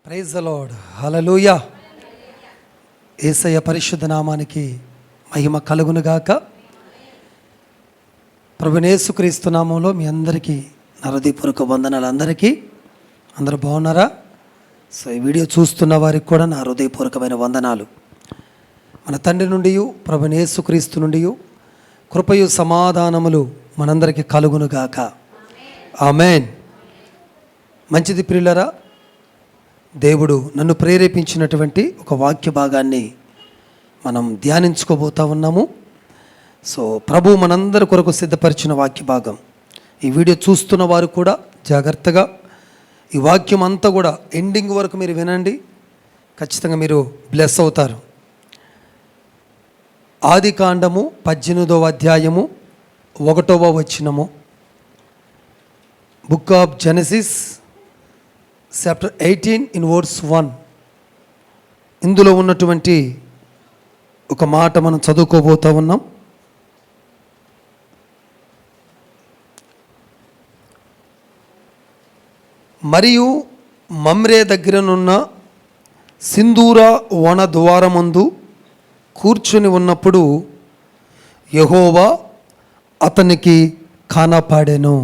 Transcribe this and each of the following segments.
Praise the lord. Hallelujah. Yesayya పరిశుద్ధ నామానికి మహిమ కలుగునుగాక. ప్రభువైన యేసుక్రీస్తు నామంలో మీ అందరికీ నా హృదయపూర్వక వందనాలు. అందరూ బాగున్నారా? సో ఈ వీడియో చూస్తున్న వారికి కూడా నా హృదయపూర్వకమైన వందనాలు. మన తండ్రి నుండి ప్రభువైన యేసుక్రీస్తు నుండి కృపయు సమాధానములు మనందరికీ కలుగునుగాక. ఆమేన్. మంచిది ప్రియులారా, దేవుడు నన్ను ప్రేరేపించినటువంటి ఒక వాక్య భాగాన్ని మనం ధ్యానించుకోబోతా ఉన్నాము. సో ప్రభు మనందరి కొరకు సిద్ధపరిచిన వాక్య భాగం. ఈ వీడియో చూస్తున్న వారు కూడా జాగ్రత్తగా ఈ వాక్యం అంతా కూడా ఎండింగ్ వరకు మీరు వినండి, ఖచ్చితంగా మీరు బ్లెస్ అవుతారు. ఆదికాండము 18వ అధ్యాయము 1వ వచనము. Book of Genesis chapter 18 in verse 1. ఇందులో ఉన్నటువంటి ఒక మాట మనం చదువుకోబోతా ఉన్నాం. మరియు మమ్రే దగ్గరనున్న సింధూర వన ద్వారమందు కూర్చుని ఉన్నప్పుడు యెహోవా అతనికి కనపడెను.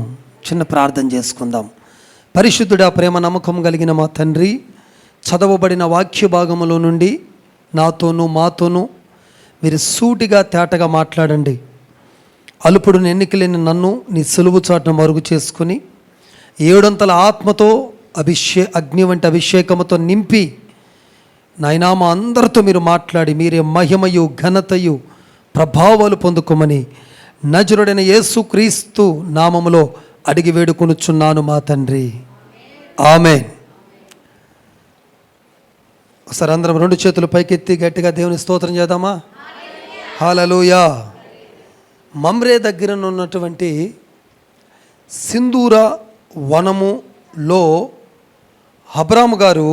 చిన్న ప్రార్థన చేసుకుందాం. పరిశుద్ధుడా, ప్రేమ నమ్మకం కలిగిన మా తండ్రి, చదవబడిన వాక్య భాగములో నుండి నాతోనూ మాతోనూ మీరు సూటిగా తేటగా మాట్లాడండి. అలుపుడు ఎన్నికలేని నన్ను నీ సులువు చాటును మరుగు చేసుకుని 7 ఆత్మతో అగ్ని వంటి అభిషేకముతో నింపి నాయనా మా అందరితో మీరు మాట్లాడి మీరే మహిమయు ఘనతయు ప్రభావాలు పొందుకోమని నజరుడైన యేసుక్రీస్తు నామములో అడిగి వేడుకొనుచున్నాను మా తండ్రి. ఆమేన్. ఒకసారి అందరం 2 చేతులు పైకెత్తి గట్టిగా దేవుని స్తోత్రం చేద్దామా? హల్లెలూయా. మమ్రే దగ్గర ఉన్నటువంటి సింధూర వనములో అబ్రాము గారు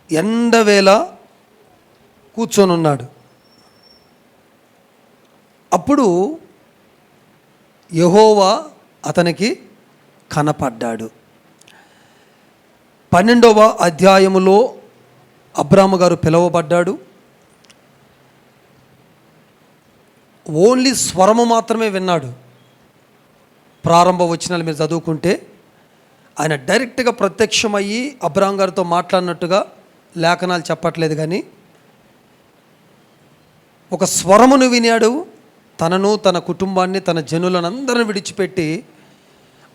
ఎండవేళ కూర్చొని ఉన్నాడు. అప్పుడు యెహోవా అతనికి కనపడ్డాడు. 12వ అధ్యాయములో అబ్రాము గారు పిలువబడ్డాడు. ఓన్లీ స్వరము మాత్రమే విన్నాడు. ప్రారంభ వచనాలు మీరు చదువుకుంటే ఆయన డైరెక్ట్గా ప్రత్యక్షమయ్యి అబ్రాము గారితో మాట్లాడినట్టుగా లేఖనాలు చెప్పట్లేదు, కానీ ఒక స్వరమును వినాడు. తనను, తన కుటుంబాన్ని, తన జనులను అందరిని విడిచిపెట్టి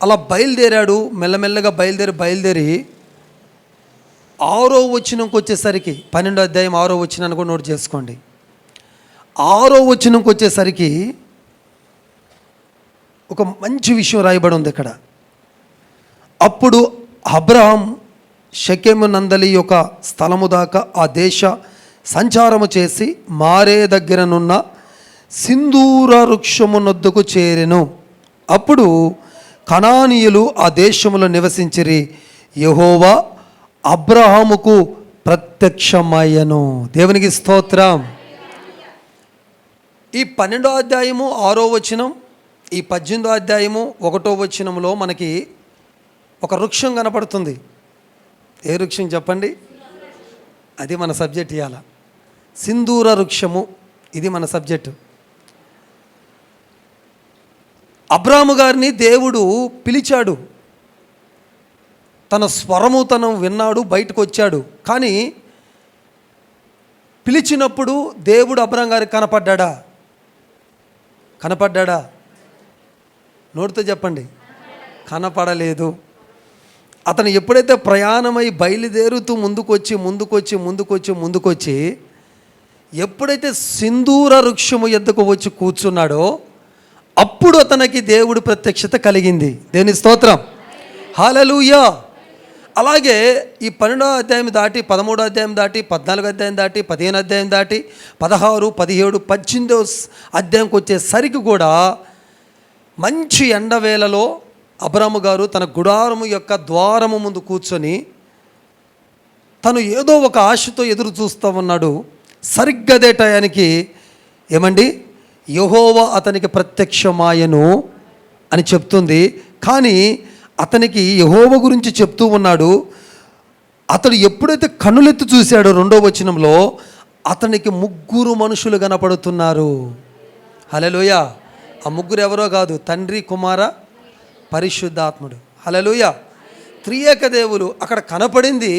అలా బయలుదేరాడు. మెల్లమెల్లగా బయలుదేరి 6వ వచనంకి వచ్చేసరికి 12వ అధ్యాయం 6వ వచనాన్ని కూడా నోట్ చేసుకోండి. 6వ వచనంకి వచ్చేసరికి ఒక మంచి విషయం రాయబడి ఉంది ఇక్కడ. అప్పుడు అబ్రహాం షెకెము నందలి యొక్క స్థలము దాకా ఆ దేశ సంచారము చేసి మారే దగ్గరనున్న సింధూర వృక్షమునొద్దకు చేరెను. అప్పుడు కనానీయులు ఆ దేశములో నివసించిరి. యెహోవా అబ్రహాముకు ప్రత్యక్షమయ్యను. దేవునికి స్తోత్రం. ఈ 12వ అధ్యాయము 6వ వచనం, ఈ 18వ అధ్యాయము 1వ వచనంలో మనకి ఒక వృక్షం కనపడుతుంది. ఏ వృక్షం చెప్పండి? అది మన సబ్జెక్ట్. ఇవాళ సింధూర వృక్షము, ఇది మన సబ్జెక్టు. అబ్రాము గారిని దేవుడు పిలిచాడు. తన స్వరము తను విన్నాడు, బయటకు వచ్చాడు. కానీ పిలిచినప్పుడు దేవుడు అబ్రాము గారికి కనపడ్డా? నోటితో చెప్పండి. కనపడలేదు. అతను ఎప్పుడైతే ప్రయాణమై బయలుదేరుతూ ముందుకొచ్చి ఎప్పుడైతే సింధూర వృక్షము ఎద్దకు వచ్చి కూర్చున్నాడో అప్పుడు అతనికి దేవుడు ప్రత్యక్షత కలిగింది. దేవుని స్తోత్రం. హల్లెలూయా. అలాగే ఈ 12వ అధ్యాయం దాటి 13వ అధ్యాయం దాటి 14వ అధ్యాయం దాటి 15వ అధ్యాయం దాటి 16, 17, 18వ అధ్యాయంకి వచ్చేసరికి కూడా మంచి ఎండవేళలో అబ్రాము గారు తన గుడారము యొక్క ద్వారము ముందు కూర్చొని తను ఏదో ఒక ఆశతో ఎదురు చూస్తూ ఉన్నాడు. సరిగ్గా అదే టయానికి ఏమండి యెహోవా అతనికి ప్రత్యక్షమాయను అని చెప్తుంది. కానీ అతనికి యెహోవా గురించి చెప్తూ ఉన్నాడు. అతడు ఎప్పుడైతే కన్నులెత్తి చూశాడో 2వ వచనంలో అతనికి 3 మనుషులు కనపడుతున్నారు. హల్లెలూయా. ఆ 3 ఎవరో కాదు, తండ్రి, కుమార, పరిశుద్ధాత్ముడు. హల్లెలూయా. త్రియేక దేవులు. అక్కడ కనపడింది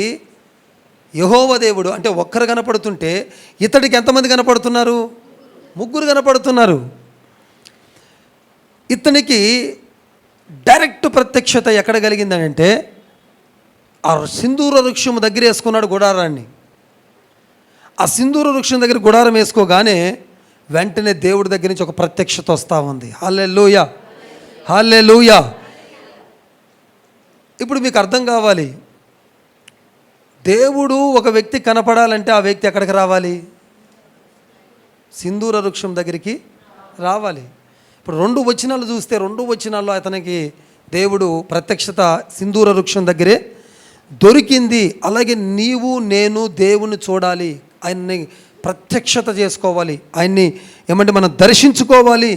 యెహోవా దేవుడు. అంటే ఒక్కరు కనపడుతుంటే ఇతడికి ఎంతమంది కనపడుతున్నారు? 3 కనపడుతున్నారు. ఇతనికి డైరెక్ట్ ప్రత్యక్షత ఎక్కడ కలిగిందనంటే ఆ సింధూర వృక్షం దగ్గర వేసుకున్నాడు గుడారాన్ని. ఆ సింధూర వృక్షం దగ్గర గుడారం వేసుకోగానే వెంటనే దేవుడి దగ్గర నుంచి ఒక ప్రత్యక్షత వస్తూ ఉంది. హల్లెలూయా, హల్లెలూయా. ఇప్పుడు మీకు అర్థం కావాలి, దేవుడు ఒక వ్యక్తి కనపడాలంటే ఆ వ్యక్తి ఎక్కడికి రావాలి? సింధూర వృక్షం దగ్గరికి రావాలి. ఇప్పుడు 2 వచనాలు చూస్తే 2 వచనాల్లో అతనికి దేవుడు ప్రత్యక్షత సింధూర వృక్షం దగ్గరే దొరికింది. అలాగే నీవు నేను దేవుణ్ణి చూడాలి, ఆయన్ని ప్రత్యక్షత చేసుకోవాలి, ఆయన్ని మనం దర్శించుకోవాలి.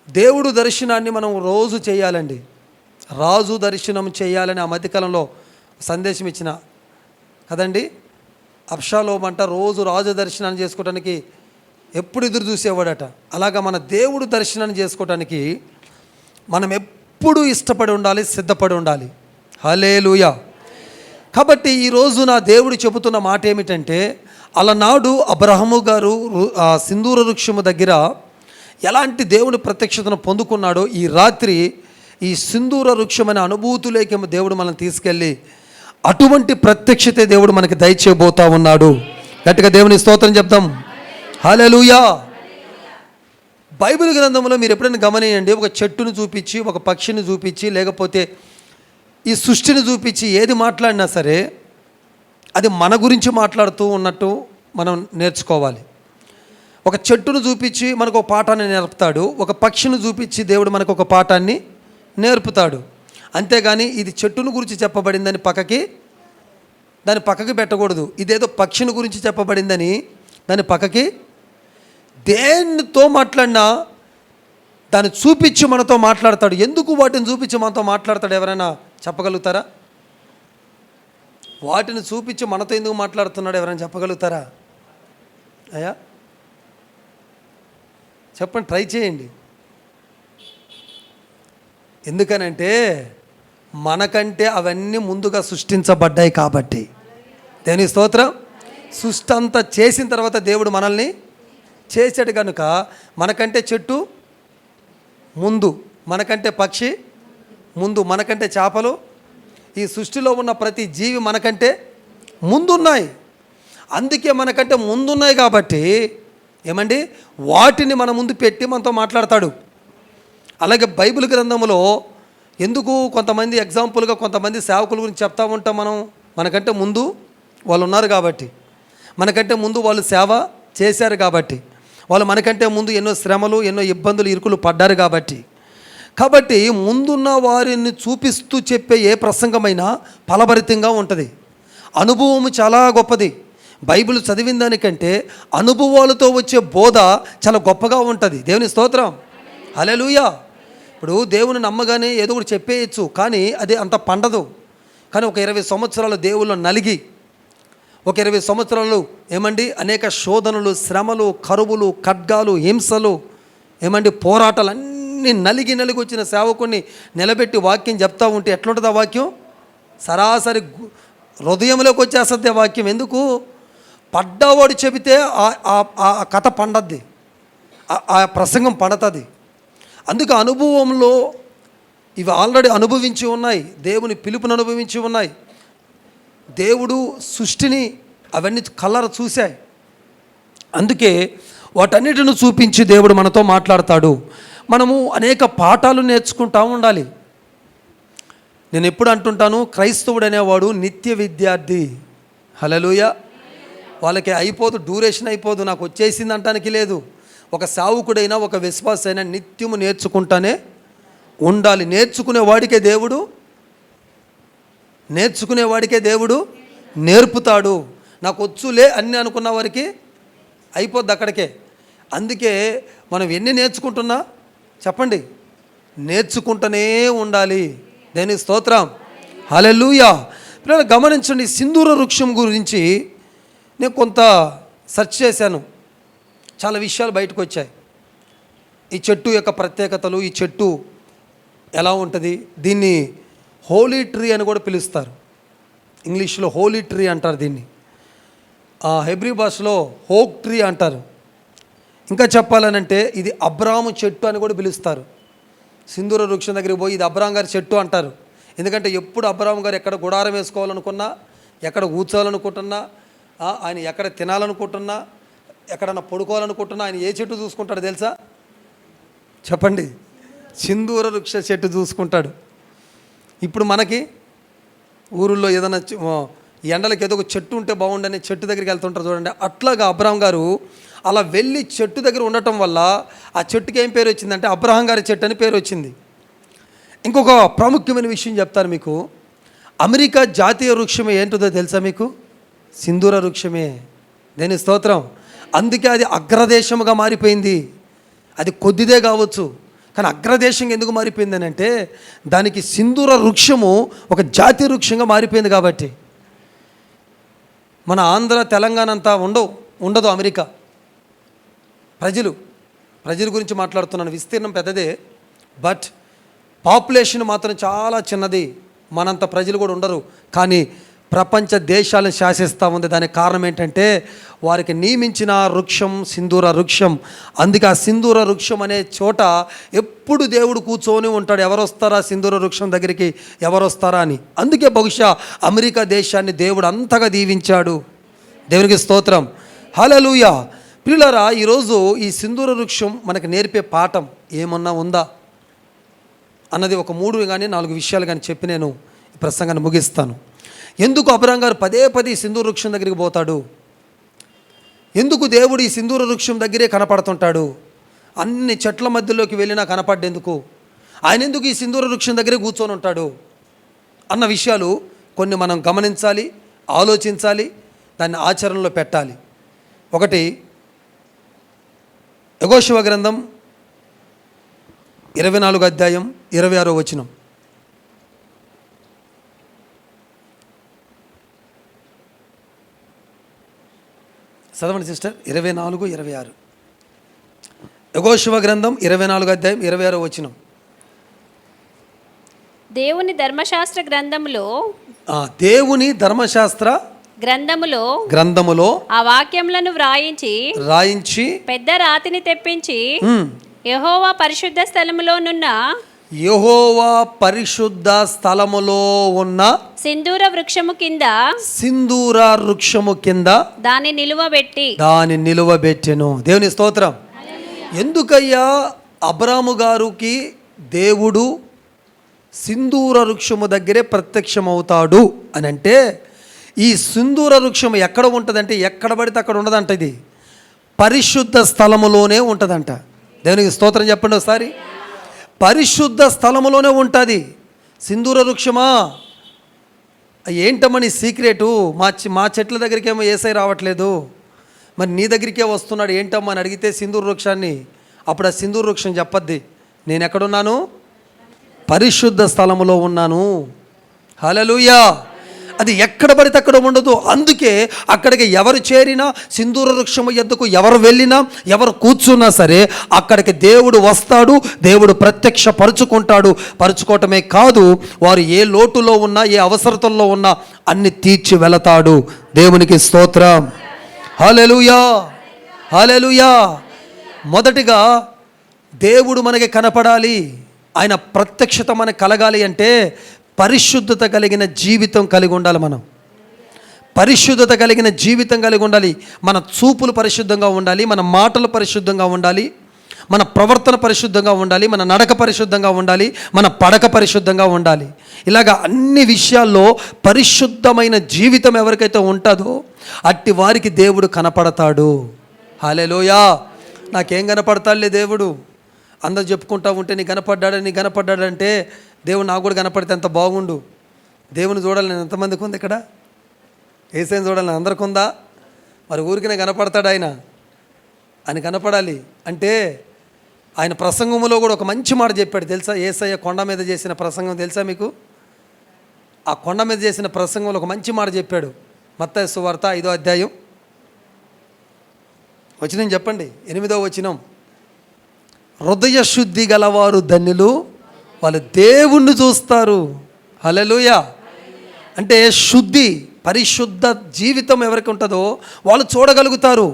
దేవుడు దర్శనాన్ని మనం రోజు చేయాలండి. రాజు దర్శనం చేయాలని ఆ మధ్యకాలంలో సందేశం ఇచ్చిన కదండి. అబ్షాలోము అంట రోజు రాజు దర్శనాన్ని చేసుకోవడానికి ఎప్పుడు ఎదురు చూసేవాడట. అలాగా మన దేవుడు దర్శనాన్ని చేసుకోవడానికి మనం ఎప్పుడు ఇష్టపడి ఉండాలి, సిద్ధపడి ఉండాలి. హల్లెలూయా. కాబట్టి ఈరోజు నా దేవుడు చెబుతున్న మాట ఏమిటంటే, అలనాడు అబ్రహాము గారు సింధూర వృక్షము దగ్గర ఎలాంటి దేవుని ప్రత్యక్షతను పొందుకున్నాడో ఈ రాత్రి ఈ సింధూర వృక్షమైన అనుభూతులేకి దేవుడు మనల్ని తీసుకెళ్ళి అటువంటి ప్రత్యక్షతే దేవుడు మనకి దయచేయబోతా ఉన్నాడు. గట్టిగా దేవుని స్తోత్రం చెప్తాం. హల్లెలూయా. బైబిల్ గ్రంథంలో మీరు ఎప్పుడైనా గమనించండి, ఒక చెట్టును చూపించి, ఒక పక్షిని చూపించి, లేకపోతే ఈ సృష్టిని చూపించి ఏది మాట్లాడినా సరే అది మన గురించి మాట్లాడుతూ ఉన్నట్టు మనం నేర్చుకోవాలి. ఒక చెట్టును చూపించి మనకు ఒక పాఠాన్ని నేర్పుతాడు, ఒక పక్షిని చూపించి దేవుడు మనకు ఒక పాఠాన్ని నేర్పుతాడు. అంతేగాని ఇది చెట్టును గురించి చెప్పబడిందని దాన్ని పక్కకి పెట్టకూడదు. ఇదేదో పక్షిని గురించి చెప్పబడిందని దాన్ని పక్కకి, దేనితో మాట్లాడినా దాన్ని చూపించి మనతో మాట్లాడతాడు. ఎందుకు వాటిని చూపించి మనతో మాట్లాడతాడు? ఎవరైనా చెప్పగలుగుతారా? వాటిని చూపించి మనతో ఎందుకు మాట్లాడుతున్నాడు ఎవరైనా చెప్పగలుగుతారా? అయ్యా చెప్పండి, ట్రై చేయండి. ఎందుకనంటే మనకంటే అవన్నీ ముందుగా సృష్టించబడ్డాయి కాబట్టి. దేవుని స్తోత్రం. సృష్టి అంతా చేసిన తర్వాత దేవుడు మనల్ని చేశాడు కనుక మనకంటే చెట్టు ముందు, మనకంటే పక్షి ముందు, మనకంటే చేపలు, ఈ సృష్టిలో ఉన్న ప్రతి జీవి మనకంటే ముందున్నాయి. అందుకే మనకంటే ముందున్నాయి కాబట్టి వాటిని మన ముందు పెట్టి మనతో మాట్లాడతాడు. అలాగే బైబిల్ గ్రంథంలో ఎందుకు కొంతమంది ఎగ్జాంపుల్గా కొంతమంది సేవకుల గురించి చెప్తా ఉంటాం మనం, మనకంటే ముందు వాళ్ళు ఉన్నారు కాబట్టి, మనకంటే ముందు వాళ్ళు సేవ చేశారు కాబట్టి, వాళ్ళు మనకంటే ముందు ఎన్నో శ్రమలు, ఎన్నో ఇబ్బందులు, ఇరుకులు పడ్డారు కాబట్టి ముందున్న వారిని చూపిస్తూ చెప్పే ఏ ప్రసంగమైనా ఫలభరితంగా ఉంటుంది. అనుభవం చాలా గొప్పది. బైబిల్ చదివిన దానికంటే అనుభవాలతో వచ్చే బోధ చాలా గొప్పగా ఉంటుంది. దేవుని స్తోత్రం. హల్లెలూయా. ఇప్పుడు దేవుని నమ్మగానే ఏదో ఒకటి చెప్పేయచ్చు, కానీ అది అంత పండదు. కానీ ఒక 20 సంవత్సరాలు దేవుళ్ళు నలిగి, ఒక 20 సంవత్సరాలు అనేక శోధనలు, శ్రమలు, కరువులు, ఖడ్గాలు, హింసలు, పోరాటాలు అన్నీ నలిగి వచ్చిన సేవకుని నిలబెట్టి వాక్యం చెప్తా ఉంటే ఎట్లుంటుంది ఆ వాక్యం? సరాసరి హృదయంలోకి వచ్చేస్తుంది ఆ వాక్యం. ఎందుకు? పడ్డవాడు చెబితే ఆ కథ పండద్ది, ఆ ప్రసంగం పడుతుంది. అందుకే అనుభవంలో ఇవి ఆల్రెడీ అనుభవించి ఉన్నాయి, దేవుని పిలుపుని అనుభవించి ఉన్నాయి, దేవుడు సృష్టిని అవన్నీ కలర్ చూశాయి. అందుకే వాటన్నిటిని చూపించి దేవుడు మనతో మాట్లాడతాడు. మనము అనేక పాఠాలు నేర్చుకుంటూ ఉండాలి. నేను ఎప్పుడు అంటుంటాను, క్రైస్తవుడు అనేవాడు నిత్య విద్యార్థి. హల్లెలూయా. వాళ్ళకి అయిపోదు, డ్యూరేషన్ అయిపోదు, నాకు వచ్చేసింది అంటానికి లేదు. ఒక సావుకుడైనా ఒక విశ్వాస అయినా నిత్యము నేర్చుకుంటానే ఉండాలి. నేర్చుకునేవాడికే దేవుడు నేర్పుతాడు. నాకు వచ్చులే అన్నీ అనుకున్న వారికి అయిపోద్ది అక్కడికే. అందుకే మనం ఎన్ని నేర్చుకుంటున్నా చెప్పండి, నేర్చుకుంటూనే ఉండాలి. దేని స్తోత్రం. హల్లెలూయా. పిల్లలు గమనించండి, సింధూర వృక్షం గురించి నేను కొంత సెర్చ్ చేశాను. చాలా విషయాలు బయటకు వచ్చాయి. ఈ చెట్టు యొక్క ప్రత్యేకతలు, ఈ చెట్టు ఎలా ఉంటుంది, దీన్ని హోలీ ట్రీ అని కూడా పిలుస్తారు. ఇంగ్లీష్లో హోలీ ట్రీ అంటారు దీన్ని, హెబ్రీ భాషలో హోక్ ట్రీ అంటారు. ఇంకా చెప్పాలనంటే ఇది అబ్రాము చెట్టు అని కూడా పిలుస్తారు. సింధూర వృక్షం దగ్గరికి పోయి ఇది అబ్రాం గారి చెట్టు అంటారు. ఎందుకంటే ఎప్పుడు అబ్రాం గారు ఎక్కడ గుడారం వేసుకోవాలనుకున్నా, ఎక్కడ కూర్చోవాలనుకుంటున్నా, ఆయన ఎక్కడ తినాలనుకుంటున్నా, ఎక్కడన్నా పడుకోవాలనుకుంటున్నా ఆయన ఏ చెట్టు చూసుకుంటాడు తెలుసా? చెప్పండి, సింధూర వృక్ష చెట్టు చూసుకుంటాడు. ఇప్పుడు మనకి ఊరుల్లో ఏదైనా ఎండలకు ఏదో ఒక చెట్టు ఉంటే బాగుండని చెట్టు దగ్గరికి వెళ్తుంటారు చూడండి. అట్లాగా అబ్రాం గారు అలా వెళ్ళి చెట్టు దగ్గర ఉండటం వల్ల ఆ చెట్టుకి ఏం పేరు వచ్చిందంటే అబ్రహాం గారి చెట్టు అని పేరు వచ్చింది. ఇంకొక ప్రాముఖ్యమైన విషయం చెప్తాను మీకు. అమెరికా జాతీయ వృక్షమే ఏంటిదో తెలుసా మీకు? సింధూర వృక్షమే. దేని స్తోత్రం. అందుకే అది అగ్రదేశముగా మారిపోయింది. అది కొద్దిదే కావచ్చు, కానీ అగ్రదేశంగా ఎందుకు మారిపోయింది అని అంటే దానికి సింధూర వృక్షము ఒక జాతీయ వృక్షంగా మారిపోయింది కాబట్టి. మన ఆంధ్ర తెలంగాణ అంతా ఉండదు అమెరికా. ప్రజల గురించి మాట్లాడుతున్నాను. విస్తీర్ణం పెద్దదే, బట్ పాపులేషన్ మాత్రం చాలా చిన్నది. మనంత ప్రజలు కూడా ఉండరు, కానీ ప్రపంచ దేశాలను శాసిస్తూ ఉంది. దానికి కారణం ఏంటంటే వారికి నియమించిన వృక్షం సింధూర వృక్షం. అందుకే ఆ సింధూర వృక్షం అనే చోట ఎప్పుడు దేవుడు కూర్చొని ఉంటాడు. ఎవరు వస్తారా సింధూర వృక్షం దగ్గరికి, ఎవరు వస్తారా అని. అందుకే బహుశా అమెరికా దేశాన్ని దేవుడు అంతగా దీవించాడు. దేవునికి స్తోత్రం, హల్లెలూయా. ప్రియులారా, ఈరోజు ఈ సింధూర వృక్షం మనకు నేర్పే పాఠం ఏమన్నా ఉందా అన్నది ఒక 3 కానీ 4 విషయాలు కానీ చెప్పి నేను ఈ ప్రసంగాన్ని ముగిస్తాను. ఎందుకు అబ్రాం గారు పదే పదే సింధూర వృక్షం దగ్గరికి పోతాడు? ఎందుకు దేవుడు ఈ సింధూర వృక్షం దగ్గరే కనపడుతుంటాడు? అన్ని చెట్ల మధ్యలోకి వెళ్ళినా కనపడ్డేందుకు? ఆయన ఎందుకు ఈ సింధూర వృక్షం దగ్గరే కూర్చొని ఉంటాడు అన్న విషయాలు కొన్ని మనం గమనించాలి, ఆలోచించాలి, దాన్ని ఆచరణలో పెట్టాలి. ఒకటి, యెహోషువ గ్రంథం 24వ అధ్యాయం 26వ వచనం. చదవండి సిస్టర్. 24, 26. యెహోషువ గ్రంథం 24వ అధ్యాయం 26వ వచనం. దేవుని ధర్మశాస్త్ర గ్రంథములో ఆ వాక్యములను వ్రాయించి పెద్ద రాతిని తెప్పించి యెహోవా పరిశుద్ధ స్థలములో ఉన్న సింధూర వృక్షము కింద దాని నిలువబెట్టెను. దేవుని స్తోత్రం. ఎందుకయ్యా అబ్రాము గారికి దేవుడు సింధూర వృక్షము దగ్గరే ప్రత్యక్షమవుతాడు అని అంటే, ఈ సింధూర వృక్షం ఎక్కడ ఉంటుందంటే ఎక్కడ పడితే అక్కడ ఉండదంట. ఇది పరిశుద్ధ స్థలములోనే ఉంటుందంట. దేవునికి స్తోత్రం చెప్పండి ఒకసారి. పరిశుద్ధ స్థలములోనే ఉంటుంది సింధూర వృక్షమా. ఏంటమ్మా నీ సీక్రెటు? మా చెట్ల దగ్గరికి ఏమో ఏసై రావట్లేదు, మరి నీ దగ్గరికే వస్తున్నాడు ఏంటమ్మా అని అడిగితే సింధూర వృక్షాన్ని, అప్పుడు ఆ సింధూర వృక్షం చెప్పద్ది, నేను ఎక్కడున్నాను? పరిశుద్ధ స్థలములో ఉన్నాను. హల్లెలూయా. అది ఎక్కడ పడితే అక్కడ ఉండదు. అందుకే అక్కడికి ఎవరు చేరినా, సింధూర వృక్షము యొద్దకు ఎవరు వెళ్ళినా, ఎవరు కూర్చున్నా సరే అక్కడికి దేవుడు వస్తాడు, దేవుడు పరుచుకోవటమే కాదు, వారు ఏ లోటులో ఉన్నా, ఏ అవసరతల్లో ఉన్నా అన్ని తీర్చి వెళతాడు. దేవునికి స్తోత్రం, హల్లెలూయా, హల్లెలూయా. మొదటిగా దేవుడు మనకి కనపడాలి, ఆయన ప్రత్యక్షత మనకు కలగాలి అంటే పరిశుద్ధత కలిగిన జీవితం కలిగి ఉండాలి. మనం పరిశుద్ధత కలిగిన జీవితం కలిగి ఉండాలి. మన చూపులు పరిశుద్ధంగా ఉండాలి, మన మాటలు పరిశుద్ధంగా ఉండాలి, మన ప్రవర్తన పరిశుద్ధంగా ఉండాలి, మన నడక పరిశుద్ధంగా ఉండాలి, మన పడక పరిశుద్ధంగా ఉండాలి. ఇలాగా అన్ని విషయాల్లో పరిశుద్ధమైన జీవితం ఎవరికైతే ఉంటుందో అట్టి వారికి దేవుడు కనపడతాడు. హల్లెలూయా. నాకేం కనపడతాడులే దేవుడు, అందరూ చెప్పుకుంటా ఉంటే నీ కనపడ్డాడంటే దేవుడు నాకు కూడా కనపడితే ఎంత బాగుండు. దేవుని చూడాలి నేను ఎంతమందికి ఉంది ఇక్కడ? ఏసైని చూడాలని అందరికి ఉందా? మరి ఊరికినే కనపడతాడు ఆయన కనపడాలి అంటే ఆయన ప్రసంగంలో కూడా ఒక మంచి మాట చెప్పాడు తెలుసా? యేసయ్య కొండ మీద చేసిన ప్రసంగం తెలుసా మీకు? ఆ కొండ మీద చేసిన ప్రసంగంలో ఒక మంచి మాట చెప్పాడు. మత్తయి సువార్త 5వ అధ్యాయం వచనం చెప్పండి, 8వ వచనం. హృదయ శుద్ధి గలవారు ధన్యులు, వాళ్ళు దేవుణ్ణి చూస్తారు. హల్లెలూయా. అంటే శుద్ధి, పరిశుద్ధ జీవితం ఎవరికి ఉంటుందో వాళ్ళు చూడగలుగుతారు.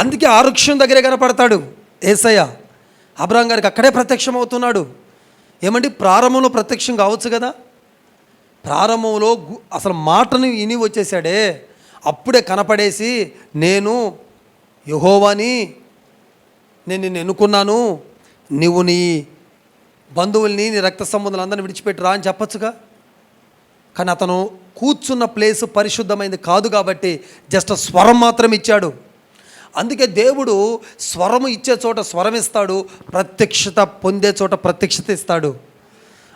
అందుకే ఆ వృక్షం దగ్గరే కనపడతాడు యేసయ్య. అబ్రహాం గారికి అక్కడే ప్రత్యక్షం అవుతున్నాడు. ఏమండి, ప్రారంభంలో ప్రత్యక్షం కావచ్చు కదా, ప్రారంభంలో అసలు మాటను విని వచ్చేసాడే, అప్పుడే కనపడేసి నేను యెహోవాని, నేను నిన్ను ఎన్నుకున్నాను, నువ్వు నీ బంధువుల్ని నీ రక్త సంబంధులందరినీ విడిచిపెట్టురా అని చెప్పచ్చుగా. కానీ అతను కూర్చున్న ప్లేస్ పరిశుద్ధమైంది కాదు కాబట్టి జస్ట్ స్వరం మాత్రం ఇచ్చాడు. అందుకే దేవుడు స్వరము ఇచ్చే చోట స్వరం ఇస్తాడు, ప్రత్యక్షత పొందే చోట ప్రత్యక్షత ఇస్తాడు.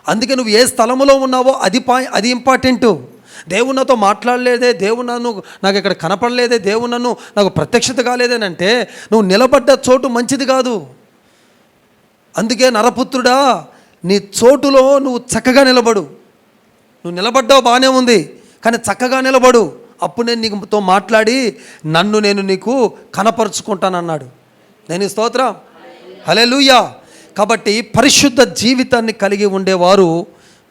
అందుకే నువ్వు ఏ స్థలములో ఉన్నావో అది ఇంపార్టెంటు. దేవుడు నాతో మాట్లాడలేదే, దేవుడు నాకు ఇక్కడ కనపడలేదే, దేవుడు నాకు ప్రత్యక్షత కాలేదేనంటే నువ్వు నిలబడ్డ చోటు మంచిది కాదు. అందుకే నరపుత్రుడా, నీ చోటులో నువ్వు చక్కగా నిలబడు. నువ్వు నిలబడ్డావు బాగానే ఉంది, కానీ చక్కగా నిలబడు. అప్పుడు నేను నీతో మాట్లాడి నేను నీకు కనపరుచుకుంటానన్నాడు. నేను స్తోత్రం, హల్లెలూయా. కాబట్టి పరిశుద్ధ జీవితాన్ని కలిగి ఉండేవారు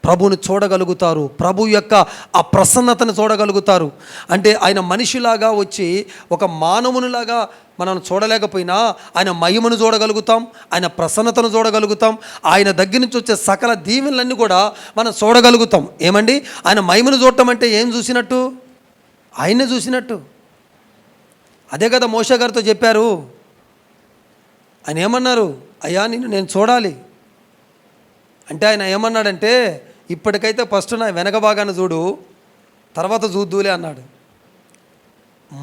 ప్రభువుని చూడగలుగుతారు, ప్రభు యొక్క ఆ ప్రసన్నతను చూడగలుగుతారు. అంటే ఆయన మనిషిలాగా వచ్చి ఒక మానవునిలాగా మనం చూడలేకపోయినా ఆయన మహిమను చూడగలుగుతాం, ఆయన ప్రసన్నతను చూడగలుగుతాం, ఆయన దగ్గర నుంచి వచ్చే సకల దీవెనలన్నీ కూడా మనం చూడగలుగుతాం. ఏమండి, ఆయన మహిమను చూడటం అంటే ఏం చూసినట్టు? ఆయన్నే చూసినట్టు. అదే కదా మోషే గారితో చెప్పారు. ఆయన ఏమన్నారు? అయ్యా నేను చూడాలి అంటే ఆయన ఏమన్నాడంటే, ఇప్పటికైతే ఫస్ట్ నా వెనక భాగాన్ని చూడు, తర్వాత చూద్దులే అన్నాడు.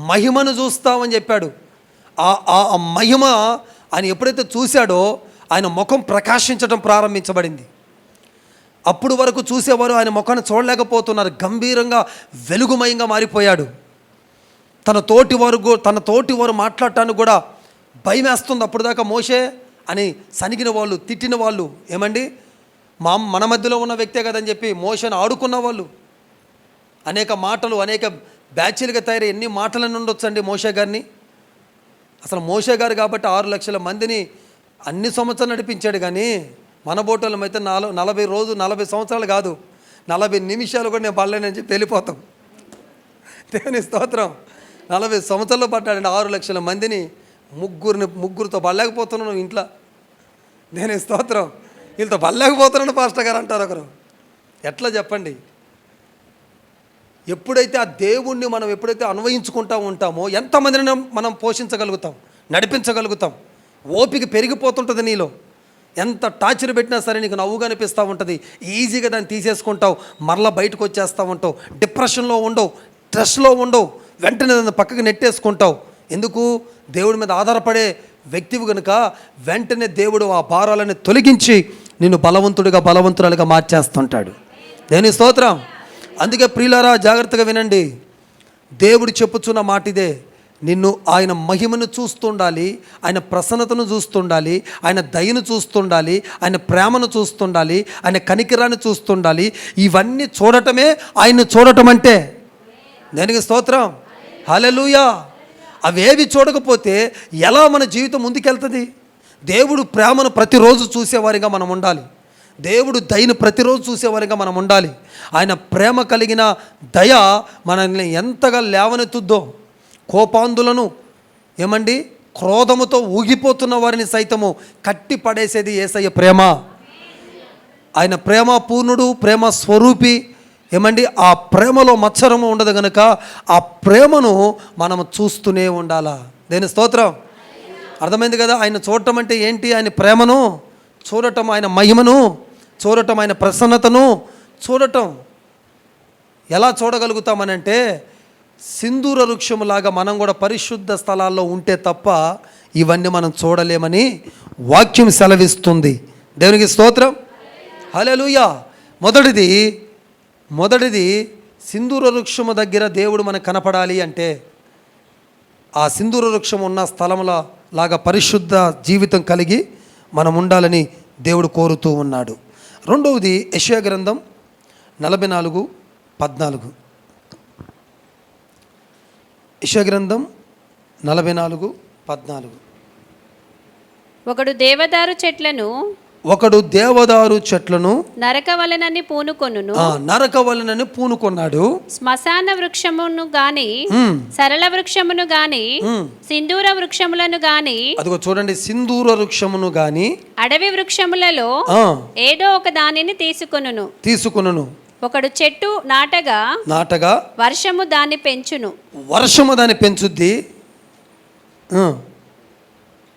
మహిమను చూస్తామని చెప్పాడు. ఆ మహిమ ఆయన ఎప్పుడైతే చూశాడో ఆయన ముఖం ప్రకాశించడం ప్రారంభించబడింది. అప్పుడు వరకు చూసేవారు ఆయన ముఖాన్ని చూడలేకపోతున్నారు. గంభీరంగా వెలుగుమయంగా మారిపోయాడు. తన తోటివారు మాట్లాడటానికి కూడా భయం వేస్తుంది. అప్పుడు దాకా మోషే అని సనిగిన వాళ్ళు, తిట్టిన వాళ్ళు, ఏమండి మన మధ్యలో ఉన్న వ్యక్తే కదని చెప్పి మోషేను ఆడుకున్న వాళ్ళు, అనేక మాటలు, అనేక బ్యాచ్లుగా తయారై ఎన్ని మాటలను ఉండొచ్చండి మోషే గారిని. అసలు మోషే గారు కాబట్టి 6 లక్షల మందిని అన్ని సంవత్సరాలు నడిపించాడు. కానీ మన బోటోళ్ళం అయితే 40 సంవత్సరాలు కాదు, 40 నిమిషాలు కూడా నేను పడలేనని చెప్పి వెళ్ళిపోతాం. దేవుని స్తోత్రం. 40 సంవత్సరాలు పడ్డాడండి 6 లక్షల మందిని. ముగ్గురితో పడలేకపోతున్నాను ఇంట్లో. దేవుని స్తోత్రం. వీళ్ళతో పడలేకపోతున్నాను పాస్టర్ గారు అంటారు ఒకరు. ఎట్లా చెప్పండి? ఎప్పుడైతే ఆ దేవుణ్ణి మనం ఎప్పుడైతే అన్వయించుకుంటూ ఉంటామో ఎంతమందిని మనం పోషించగలుగుతాం, నడిపించగలుగుతాం. ఓపిక పెరిగిపోతుంటుంది నీలో. ఎంత టార్చర్ పెట్టినా సరే నీకు నవ్వుగా అనిపిస్తూ ఉంటుంది. ఈజీగా దాన్ని తీసేసుకుంటావు, మరలా బయటకు వచ్చేస్తూ ఉంటావు. డిప్రెషన్లో ఉండవు, స్ట్రెస్లో ఉండవు, వెంటనే దాన్ని పక్కకు నెట్టేసుకుంటావు. ఎందుకు? దేవుడి మీద ఆధారపడే వ్యక్తివి కనుక వెంటనే దేవుడు ఆ భారాలను తొలగించి నిన్ను బలవంతురాలుగా మార్చేస్తుంటాడు. దేవుని స్తోత్రం. అందుకే ప్రియులారా జాగ్రత్తగా వినండి. దేవుడు చెప్పుచున్న మాట ఇదే. నిన్ను ఆయన మహిమను చూస్తుండాలి, ఆయన ప్రసన్నతను చూస్తుండాలి, ఆయన దయను చూస్తుండాలి, ఆయన ప్రేమను చూస్తుండాలి, ఆయన కనికిరాన్ని చూస్తుండాలి. ఇవన్నీ చూడటమే ఆయన్ని చూడటం అంటే. దేనికి స్తోత్రం, హల్లెలూయా. అవేవి చూడకపోతే ఎలా మన జీవితం ముందుకెళ్తుంది? దేవుడు ప్రేమను ప్రతిరోజు చూసేవారిగా మనం ఉండాలి. దేవుడు దయను ప్రతిరోజు చూసేవారిగా మనం ఉండాలి. ఆయన ప్రేమ కలిగిన దయ మనల్ని ఎంతగా లేవనెత్తుద్దో. కోపాంధులను, ఏమండి క్రోధముతో ఊగిపోతున్న వారిని సైతము కట్టి పడేసేది యేసయ్య ప్రేమ. ఆయన ప్రేమ పూర్ణుడు, ప్రేమ స్వరూపి. ఏమండి ఆ ప్రేమలో మత్సరము ఉండదు కనుక ఆ ప్రేమను మనం చూస్తూనే ఉండాలా. దేని స్తోత్రం. అర్థమైంది కదా? ఆయన చూడటం అంటే ఏంటి? ఆయన ప్రేమను చూడటం, ఆయన మహిమను చూడటం, ఆయన ప్రసన్నతను చూడటం. ఎలా చూడగలుగుతామనంటే సింధూర వృక్షములాగా మనం కూడా పరిశుద్ధ స్థలాల్లో ఉంటే తప్ప ఇవన్నీ మనం చూడలేమని వాక్యం సెలవిస్తుంది. దేవునికి స్తోత్రం, హల్లెలూయా. మొదటిది సింధూర వృక్షము దగ్గర దేవుడు మనకు కనపడాలి అంటే ఆ సింధూర వృక్షం ఉన్న స్థలముల లాగా పరిశుద్ధ జీవితం కలిగి మనం ఉండాలని దేవుడు కోరుతూ ఉన్నాడు. రెండవది యెషయా గ్రంథం 44 14. యెషయా గ్రంథం 44:14. ఒకడు దేవదారు చెట్లను ఒకడు దేవదారు చెట్లను నరకవలెనని పూనుకొనును. నరకవలెనని పూనుకున్నాడు. శ్మశాన వృక్షమును గాని సరళ వృక్షమును గాని సింధూర వృక్షములను గాని, అదిగో చూడండి, సింధూర వృక్షమును గాని అడవి వృక్షములలో ఏదో ఒక దానిని తీసుకొనును. ఒకడు చెట్టు నాటగా వర్షము దాన్ని పెంచును. వర్షము దాన్ని పెంచుద్ది.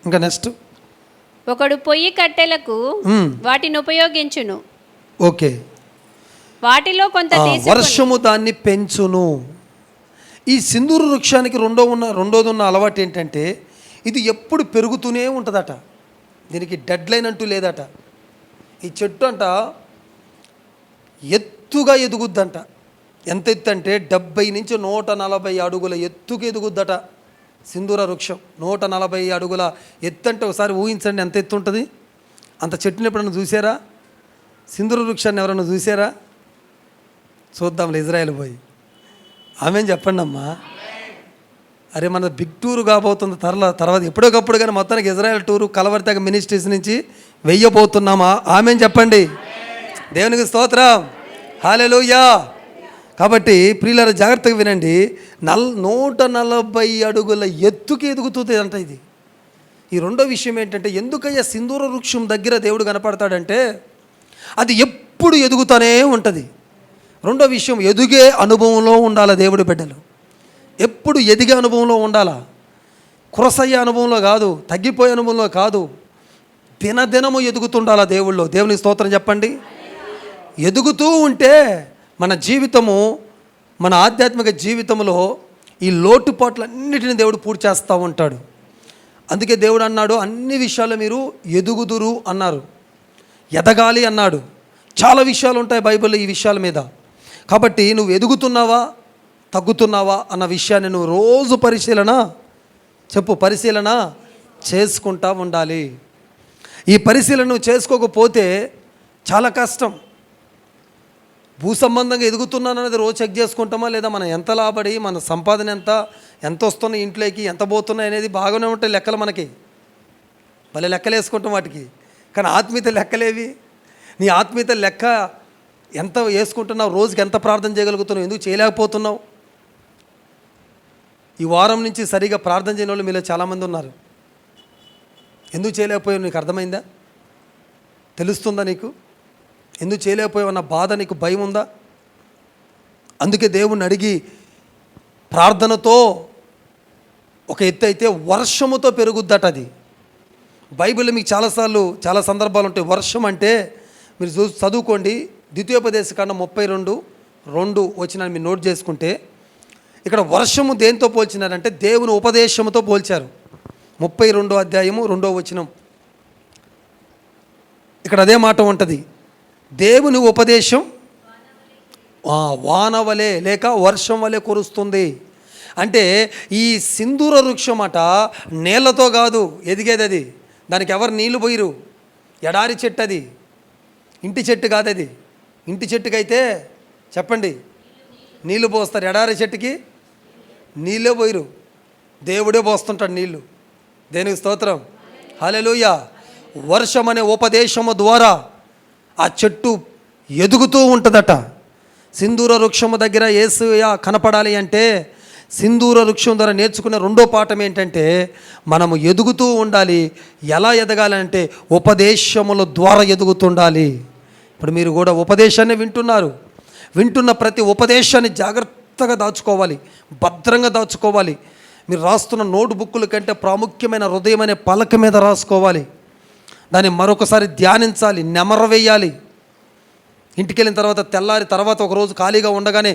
ఇంకా నెక్స్ట్, ఒకడు పొయ్యి కట్టెలకు వాటిని ఉపయోగించును. ఓకే, వాటిలో కొంత వర్షము దాన్ని పెంచును. ఈ సింధూర వృక్షానికి రెండోది ఉన్న అలవాటు ఏంటంటే, ఇది ఎప్పుడు పెరుగుతూనే ఉంటుందట. దీనికి డెడ్ లైన్ అంటూ లేదట. ఈ చెట్టు అంట ఎత్తుగా ఎదుగుద్దంట. ఎంత ఎత్తు అంటే 70 నుంచి 140 అడుగుల ఎత్తుకు ఎదుగుద్దట సింధూర వృక్షం. 140 అడుగుల ఎత్తు అంటే ఒకసారి ఊహించండి ఎంత ఎత్తు ఉంటుంది. అంత చెట్టుని ఎప్పుడన్నా చూసారా? సింధూర వృక్షాన్ని ఎవరన్నా చూసారా? చూద్దాంలే ఇజ్రాయెల్ పోయి. ఆమె చెప్పండి అమ్మా. అరే, మన బిగ్ టూర్ కాబోతుంది తర్వాత ఎప్పుడోకప్పుడు, కానీ మొత్తానికి ఇజ్రాయెల్ టూరు కలవరితెగ మినిస్ట్రీస్ నుంచి వెయ్యబోతున్నామా? ఆమె చెప్పండి. దేవునికి స్తోత్రం, హల్లెలూయా. కాబట్టి ప్రియులారా, జాగ్రత్తగా వినండి. 140 అడుగుల ఎత్తుకి ఎదుగుతుంది అంట ఇది. ఈ రెండో విషయం ఏంటంటే, ఎందుకయ్యా సింధూర వృక్షం దగ్గర దేవుడు కనపడతాడంటే, అది ఎప్పుడు ఎదుగుతూనే ఉంటుంది. రెండో విషయం, ఎదుగే అనుభవంలో ఉండాలి దేవుడి బిడ్డలు. ఎప్పుడు ఎదిగే అనుభవంలో ఉండాలా. కురసయ్యే అనుభవంలో కాదు, తగ్గిపోయే అనుభవంలో కాదు, దినదినము ఎదుగుతుండాలా దేవుళ్ళు. దేవుని స్తోత్రం చెప్పండి. ఎదుగుతూ ఉంటే మన జీవితము, మన ఆధ్యాత్మిక జీవితంలో ఈ లోటుపాట్లన్నిటిని దేవుడు పూర్తి చేస్తూ ఉంటాడు. అందుకే దేవుడు అన్నాడు, అన్ని విషయాలు మీరు ఎదుగుదురు అన్నారు, ఎదగాలి అన్నాడు. చాలా విషయాలు ఉంటాయి బైబిల్లో ఈ విషయాల మీద. కాబట్టి నువ్వు ఎదుగుతున్నావా తగ్గుతున్నావా అన్న విషయాన్ని నువ్వు రోజు పరిశీలన చేసుకుంటా ఉండాలి. ఈ పరిశీలన నువ్వు చేసుకోకపోతే చాలా కష్టం. భూ సంబంధంగా ఎదుగుతున్నాను అనేది రోజు చెక్ చేసుకుంటామా లేదా? మనం ఎంత లాభడి, మన సంపాదన ఎంత వస్తున్నాయి, ఇంట్లోకి ఎంత పోతున్నాయి అనేది బాగానే ఉంటాయి లెక్కలు. మనకి భలే లెక్కలు వేసుకుంటాం వాటికి. కానీ ఆత్మీయత లెక్కలేవి? నీ ఆత్మీయత లెక్క ఎంత వేసుకుంటున్నావు? రోజుకి ఎంత ప్రార్థన చేయగలుగుతున్నావు? ఎందుకు చేయలేకపోతున్నావు? ఈ వారం నుంచి సరిగా ప్రార్థన చేయని వాళ్ళు మీలో చాలామంది ఉన్నారు. ఎందుకు చేయలేకపోయావు? నీకు అర్థమైందా? తెలుస్తుందా నీకు? ఎందుకు చేయలేకపోయావు అన్న బాధ నీకు, భయం ఉందా? అందుకే దేవుణ్ణి అడిగి ప్రార్థనతో ఒక ఎత్తు అయితే వర్షముతో పెరుగుద్దట అది. బైబిల్లో మీకు చాలా సందర్భాలు ఉంటాయి. వర్షం అంటే మీరు చదువుకోండి. ద్వితీయోపదేశకాండం 32:2 వచనాన్ని మీరు నోట్ చేసుకుంటే, ఇక్కడ వర్షము దేంతో పోల్చినారంటే దేవుని ఉపదేశముతో పోల్చారు. 32వ అధ్యాయము 2వ వచనం. ఇక్కడ అదే మాట ఉంటుంది. దేవుని ఉపదేశం వానవలే లేక వర్షం వలె కురుస్తుంది. అంటే ఈ సింధూర వృక్షం అట నీళ్లతో కాదు ఎదిగేది. అది దానికి ఎవరు నీళ్లు పోయిరు. ఎడారి చెట్టు అది, ఇంటి చెట్టు కాదు అది. ఇంటి చెట్టుకైతే చెప్పండి నీళ్లు పోస్తారు, ఎడారి చెట్టుకి నీళ్ళే పోయిరు. దేవుడే పోస్తుంటాడు నీళ్ళు. దేనికి స్తోత్రం, హల్లెలూయా. వర్షం అనే ఉపదేశము ద్వారా ఆ చెట్టు ఎదుగుతూ ఉంటుందట. సింధూర వృక్షము దగ్గర యేసయ్య కనపడాలి అంటే సింధూర వృక్షం ద్వారా నేర్చుకునే రెండో పాఠం ఏంటంటే, మనము ఎదుగుతూ ఉండాలి. ఎలా ఎదగాలంటే ఉపదేశముల ద్వారా ఎదుగుతుండాలి. ఇప్పుడు మీరు కూడా ఉపదేశాన్ని వింటున్న ప్రతి ఉపదేశాన్ని జాగ్రత్తగా దాచుకోవాలి, భద్రంగా దాచుకోవాలి. మీరు రాస్తున్న నోట్ బుక్కుల కంటే ప్రాముఖ్యమైన హృదయం అనే పలక మీద రాసుకోవాలి. దాన్ని మరొకసారి ధ్యానించాలి, నెమరవేయాలి. ఇంటికి వెళ్ళిన తర్వాత ఒకరోజు ఖాళీగా ఉండగానే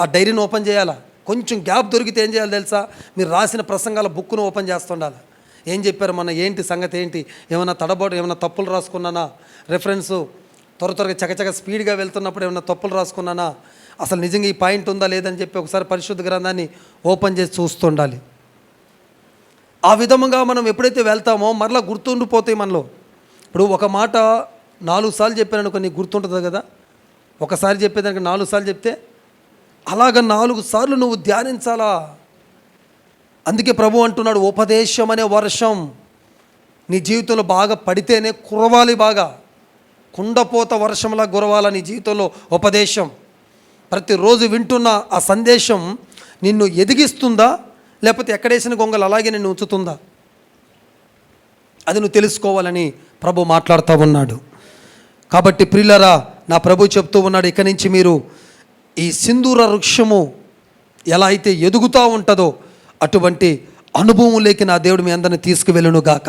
ఆ డైరీని ఓపెన్ చేయాలా. కొంచెం గ్యాప్ దొరికితే ఏం చేయాలి తెలుసా? మీరు రాసిన ప్రసంగాల బుక్ను ఓపెన్ చేస్తుండాలి. ఏం చెప్పారు మన, ఏంటి సంగతి, ఏంటి, ఏమైనా తడబాటు, ఏమైనా తప్పులు రాసుకున్నానా, రెఫరెన్సు త్వరగా చకచక స్పీడ్గా వెళ్తున్నప్పుడు ఏమైనా తప్పులు రాసుకున్నానా, అసలు నిజంగా ఈ పాయింట్ ఉందా లేదని చెప్పి ఒకసారి పరిశుద్ధ గ్రంథాన్ని ఓపెన్ చేసి చూస్తుండాలి. ఆ విధముగా మనం ఎప్పుడైతే వెళ్తామో మరలా గుర్తుండిపోతాయి మనలో. ఇప్పుడు ఒక మాట 4 సార్లు చెప్పాను అనుకో, నీకు గుర్తుంటుంది కదా. ఒకసారి చెప్పేదానికి 4 సార్లు చెప్తే అలాగ 4 సార్లు నువ్వు ధ్యానించాలా. అందుకే ప్రభు అంటున్నాడు, ఉపదేశం అనే వర్షం నీ జీవితంలో బాగా పడితేనే కురవాలి, బాగా కుండపోత వర్షంలా కురవాల నీ జీవితంలో ఉపదేశం. ప్రతిరోజు వింటున్న ఆ సందేశం నిన్ను ఎదిగిస్తుందా, లేకపోతే ఎక్కడేసిన గొంగలు అలాగే నిన్ను ఉంచుతుందా, అది నువ్వు తెలుసుకోవాలని ప్రభు మాట్లాడుతూ ఉన్నాడు. కాబట్టి ప్రియులారా, నా ప్రభు చెప్తూ ఉన్నాడు, ఇక నుంచి మీరు ఈ సింధూర వృక్షము ఎలా అయితే ఎదుగుతూ ఉంటుందో అటువంటి అనుభవంలోకి నా దేవుడు మీ అందరిని తీసుకువెళ్ళును గాక.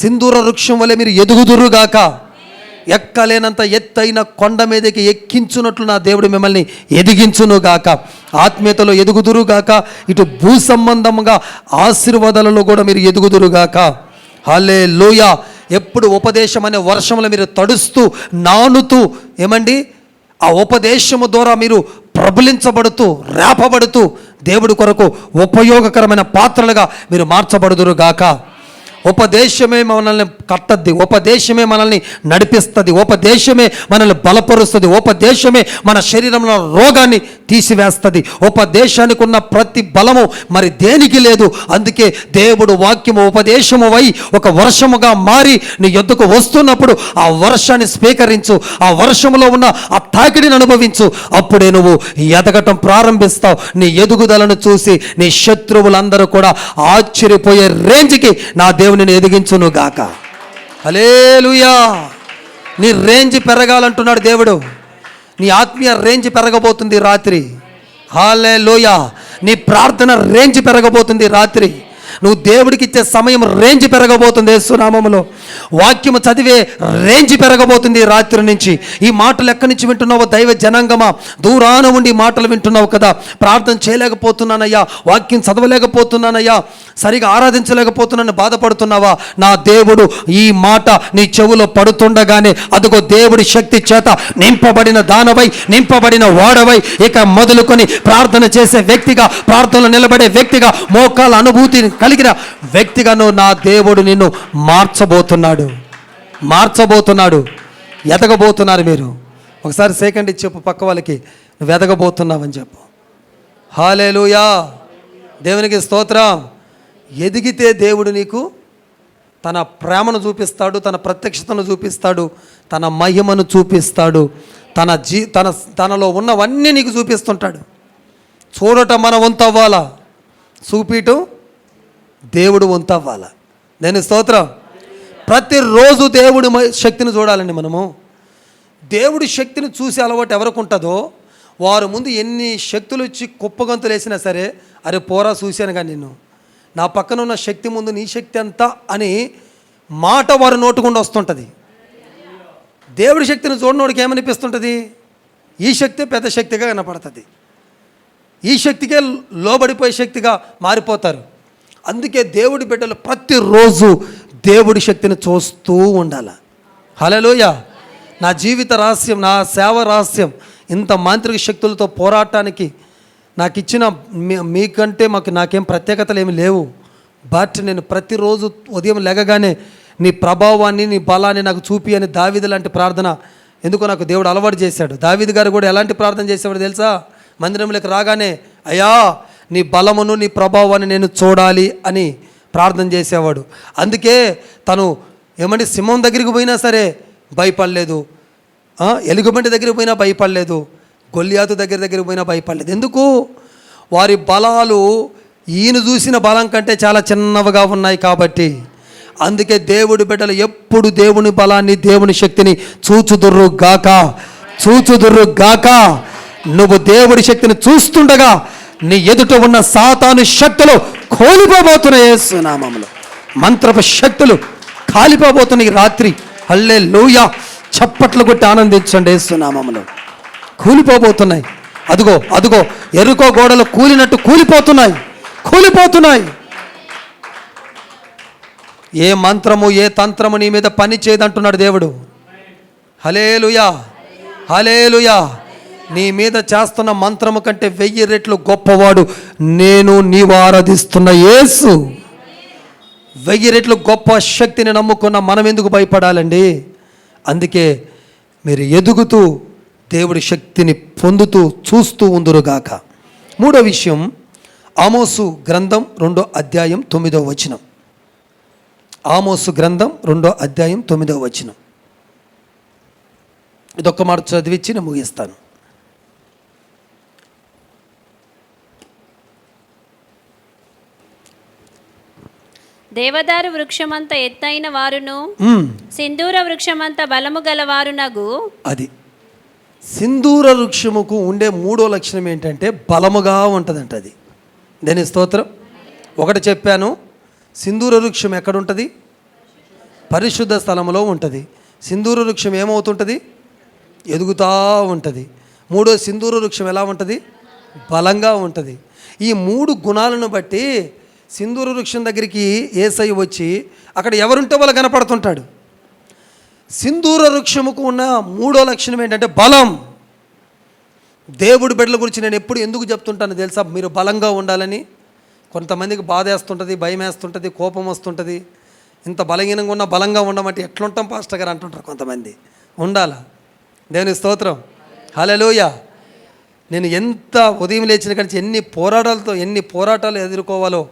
సింధూర వృక్షం వలె మీరు ఎదుగుదురు గాక. ఎక్కలేనంత ఎత్తైన కొండ మీదకి ఎక్కించున్నట్లు నా దేవుడు మిమ్మల్ని ఎదిగించును గాక. ఆత్మీయతలో ఎదుగుదురు గాక. ఇటు భూ సంబంధంగా ఆశీర్వాదాలలో కూడా మీరు ఎదుగుదురు గాక. హల్లెలూయా. ఎప్పుడు ఉపదేశం అనే వర్షంలో మీరు తడుస్తూ నానుతూ ఏమండి ఆ ఉపదేశము ద్వారా మీరు ప్రబలించబడుతూ రేపబడుతూ దేవుడి కొరకు ఉపయోగకరమైన పాత్రలుగా మీరు మార్చబడుదురు గాక. ఉపదేశమే మనల్ని కట్టద్ది, ఉపదేశమే మనల్ని నడిపిస్తుంది, ఉపదేశమే మనల్ని బలపరుస్తుంది, ఉపదేశమే మన శరీరంలో రోగాన్ని తీసివేస్తుంది. ఉపదేశానికి ఉన్న ప్రతి బలము మరి దేనికి లేదు. అందుకే దేవుడు వాక్యము ఉపదేశము వై ఒక వర్షముగా మారి నీ యొద్దకు వస్తున్నప్పుడు ఆ వర్షాన్ని స్వీకరించు, ఆ వర్షములో ఉన్న ఆ తాకిడిని అనుభవించు. అప్పుడే నువ్వు ఎదగటం ప్రారంభిస్తావు. నీ ఎదుగుదలను చూసి నీ శత్రువులందరూ కూడా ఆశ్చర్యపోయే రేంజ్కి నా దేవునిని ఎదిగించును గాక. హల్లెలూయా. నీ రేంజ్ పెరగాలంటున్నాడు దేవుడు. నీ ఆత్మీయ రేంజ్ పెరగబోతుంది రాత్రి. హల్లెలూయా. నీ ప్రార్థన రేంజ్ పెరగబోతుంది రాత్రి. నువ్వు దేవుడికి ఇచ్చే సమయం రేంజ్ పెరగబోతుంది. యేసు నామములో వాక్యము చదివే రేంజ్ పెరగబోతుంది రాత్రి నుంచి. ఈ మాటలు ఎక్కడి నుంచి వింటున్నావో దైవ జనాంగమా, దూరాన ఉండి మాటలు వింటున్నావు కదా. ప్రార్థన చేయలేకపోతున్నానయ్యా, వాక్యం చదవలేకపోతున్నానయ్యా, సరిగా ఆరాధించలేకపోతున్నానని బాధపడుతున్నావా? నా దేవుడు ఈ మాట నీ చెవులో పడుతుండగానే అదిగో దేవుడి శక్తి చేత నింపబడిన దానవై, నింపబడిన వాడవై ఇక మొదలుకొని ప్రార్థన చేసే వ్యక్తిగా, ప్రార్థనలో నిలబడే వ్యక్తిగా, మోకాల అనుభూతిని కలిగిన వ్యక్తిగాను నా దేవుడు నిన్ను మార్చబోతున్నాడు. ఎదగబోతున్నారు మీరు. ఒకసారి సెకండ్ ఇచ్చి చెప్పు పక్క వాళ్ళకి, నువ్వు ఎదగబోతున్నావని చెప్పు. హల్లెలూయా. దేవునికి స్తోత్రం. ఎదిగితే దేవుడు నీకు తన ప్రేమను చూపిస్తాడు, తన ప్రత్యక్షతను చూపిస్తాడు, తన మహిమను చూపిస్తాడు, తనలో ఉన్నవన్నీ నీకు చూపిస్తుంటాడు. చూడటం మన వంతు అవ్వాలా, చూపిటం దేవుడు వంతు అవ్వాలా. నేను స్తోత్రం. ప్రతిరోజు దేవుడి శక్తిని చూడాలండి మనము. దేవుడి శక్తిని చూసి అలవాటు ఎవరికి ఉంటుందో వారు ముందు ఎన్ని శక్తులు ఇచ్చి కుప్పగంతులు వేసినా సరే, అరే పోరా చూశాను కానీ నిన్ను, నా పక్కన ఉన్న శక్తి ముందు నీ శక్తి ఎంత అని మాట వారు నోటుకుండా వస్తుంటుంది. దేవుడి శక్తిని చూడనోడికి ఏమనిపిస్తుంటుంది? ఈ శక్తి పెద్ద శక్తిగా కనపడుతుంది, ఈ శక్తికే లోబడిపోయే శక్తిగా మారిపోతారు. అందుకే దేవుడి బిడ్డలు ప్రతిరోజు దేవుడి శక్తిని చూస్తూ ఉండాలి. హల్లెలూయా. నా జీవిత రహస్యం, నా సేవ రహస్యం ఇంత మాంత్రిక శక్తులతో పోరాటానికి నాకు ఇచ్చిన మీకంటే నాకేం ప్రత్యేకతలు ఏమి లేవు. బట్ నేను ప్రతిరోజు ఉదయం లెగగానే నీ ప్రభావాన్ని, నీ బలాన్ని నాకు చూపి అని దావీదు లాంటి ప్రార్థన ఎందుకో నాకు దేవుడు అలవాటు చేశాడు. దావీదు గారు కూడా ఎలాంటి ప్రార్థన చేసేవాడు తెలుసా? మందిరంలోకి రాగానే అయ్యా నీ బలమును, నీ ప్రభావాన్ని నేను చూడాలి అని ప్రార్థన చేసేవాడు. అందుకే తను ఏమంటే సింహం దగ్గరికి పోయినా సరే భయపడలేదు, ఎలుగుబంటి దగ్గరికి పోయినా భయపడలేదు, గొల్లియాతు దగ్గరికి పోయినా భయపడలేదు. ఎందుకు? వారి బలాలు ఈయన చూసిన బలం కంటే చాలా చిన్నవిగా ఉన్నాయి కాబట్టి. అందుకే దేవుడి బిడ్డలు ఎప్పుడు దేవుని బలాన్ని, దేవుని శక్తిని చూచుదుర్రు గాక. నువ్వు దేవుడి శక్తిని చూస్తుండగా నీ ఎదుట ఉన్న సాతాను శక్తులు కోల్పోబోతున్నాయి. యేసు నామములో మంత్రపు శక్తులు కాలిపోబోతున్నాయి రాత్రి. హల్లెలూయా. చప్పట్లు కొట్టి ఆనందించండి. యేసు నామములో కూలిపోబోతున్నాయి. అదుగో ఎరుకో గోడలు కూలినట్టు కూలిపోతున్నాయి. ఏ మంత్రము, ఏ తంత్రము నీ మీద పని చేయదంటున్నాడు దేవుడు. హల్లెలూయా. నీ మీద చేస్తున్న మంత్రము కంటే 1000 రెట్లు గొప్పవాడు నేను నీవు ఆరాధిస్తున్న యేసు. 1000 రెట్లు గొప్ప శక్తిని నమ్ముకున్న మనం ఎందుకు భయపడాలండి? అందుకే మీరు ఎదుగుతూ దేవుడి శక్తిని పొందుతూ చూస్తూ ఉందురుగాక. మూడో విషయం, ఆమోసు గ్రంథం 2వ అధ్యాయం 9వ వచనం. ఆమోసు గ్రంథం 2వ అధ్యాయం 9వ వచనం. ఇదొక్క మాట చదివించి నేను ముగిస్తాను. దేవదారు వృక్షమంత ఎత్తైన వారును సింధూర వృక్షమంత బలము గలవారునగు. అది సింధూర వృక్షముకు ఉండే మూడో లక్షణం ఏంటంటే బలముగా ఉంటుందంట. అది దేని స్తోత్రం. ఒకటి చెప్పాను, సింధూర వృక్షం ఎక్కడుంటుంది? పరిశుద్ధ స్థలంలో ఉంటుంది. సింధూర వృక్షం ఏమవుతుంటుంది? ఎదుగుతూ ఉంటుంది. మూడో సింధూర వృక్షం ఎలా ఉంటుంది? బలంగా ఉంటుంది. ఈ మూడు గుణాలను బట్టి సింధూర వృక్షం దగ్గరికి యేసయ్య వచ్చి అక్కడ ఎవరుంటే వాళ్ళు కనపడుతుంటాడు. సింధూర వృక్షముకు ఉన్న మూడో లక్షణం ఏంటంటే బలం. దేవుడి బిడ్డల గురించి నేను ఎప్పుడు ఎందుకు చెప్తుంటాను తెలుసా? మీరు బలంగా ఉండాలని. కొంతమందికి బాధ వేస్తుంటుంది, భయం వేస్తుంటుంది, కోపం వస్తుంటుంది. ఇంత బలహీనంగా ఉన్నా బలంగా ఉండమంటే ఎట్లుంటాం పాస్టర్ గారు అంటుంటారు కొంతమంది. ఉండాలా? దేవుని స్తోత్రం, హల్లెలూయా. నేను ఎంత ఉదయం లేచిన కానీ ఎన్ని పోరాటాలు ఎదుర్కోవాలో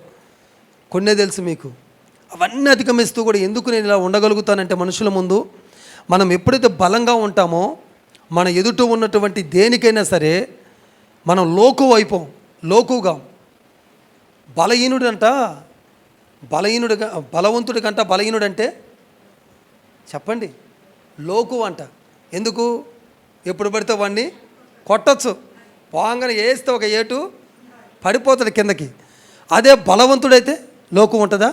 కొన్నే తెలుసు మీకు. అవన్నీ అధిగమిస్తూ కూడా ఎందుకు నేను ఇలా ఉండగలుగుతానంటే మనుషుల ముందు మనం ఎప్పుడైతే బలంగా ఉంటామో మన ఎదుట ఉన్నటువంటి దేనికైనా సరే మనం లోకుగా. బలవంతుడి కంట బలహీనుడంటే చెప్పండి, లోకు అంట. ఎందుకు? ఎప్పుడు పడితే వాడిని కొట్టచ్చు, పోంగన వేస్తే ఒక ఏటు పడిపోతాడు కిందకి. అదే బలవంతుడైతే లోకు ఉంటుందా?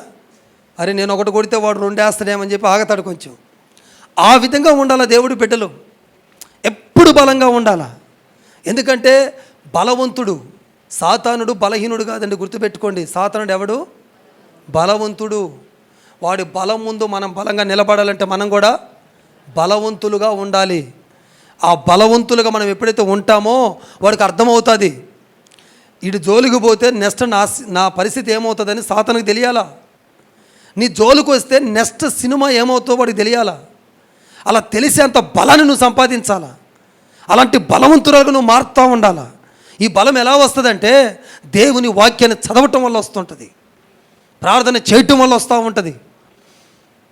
అరే నేను ఒకటి కొడితే వాడు 2 వేస్తాడేమని చెప్పి ఆగతాడు కొంచెం. ఆ విధంగా ఉండాలా దేవుడి బిడ్డలు, ఎప్పుడు బలంగా ఉండాలా. ఎందుకంటే బలవంతుడు, సాతానుడు బలహీనుడు కాదండి, గుర్తుపెట్టుకోండి. సాతానుడు ఎవడు? బలవంతుడు. వాడి బలం ముందు మనం బలంగా నిలబడాలంటే మనం కూడా బలవంతులుగా ఉండాలి. ఆ బలవంతులుగా మనం ఎప్పుడైతే ఉంటామో వాడికి అర్థమవుతుంది ఇటు జోలికి పోతే నెక్స్ట్ నా పరిస్థితి ఏమవుతుందని సాతానుకు తెలియాలా. నీ జోలికి వస్తే నెక్స్ట్ సినిమా ఏమవుతుందో వాడికి తెలియాలా. అలా తెలిసేంత బలాన్ని నువ్వు సంపాదించాలా. అలాంటి బలవంతురాలు నువ్వు మారుతూ ఉండాలా. ఈ బలం ఎలా వస్తుందంటే దేవుని వాక్యాన్ని చదవటం వల్ల వస్తుంటుంది, ప్రార్థన చేయటం వల్ల వస్తూ ఉంటుంది.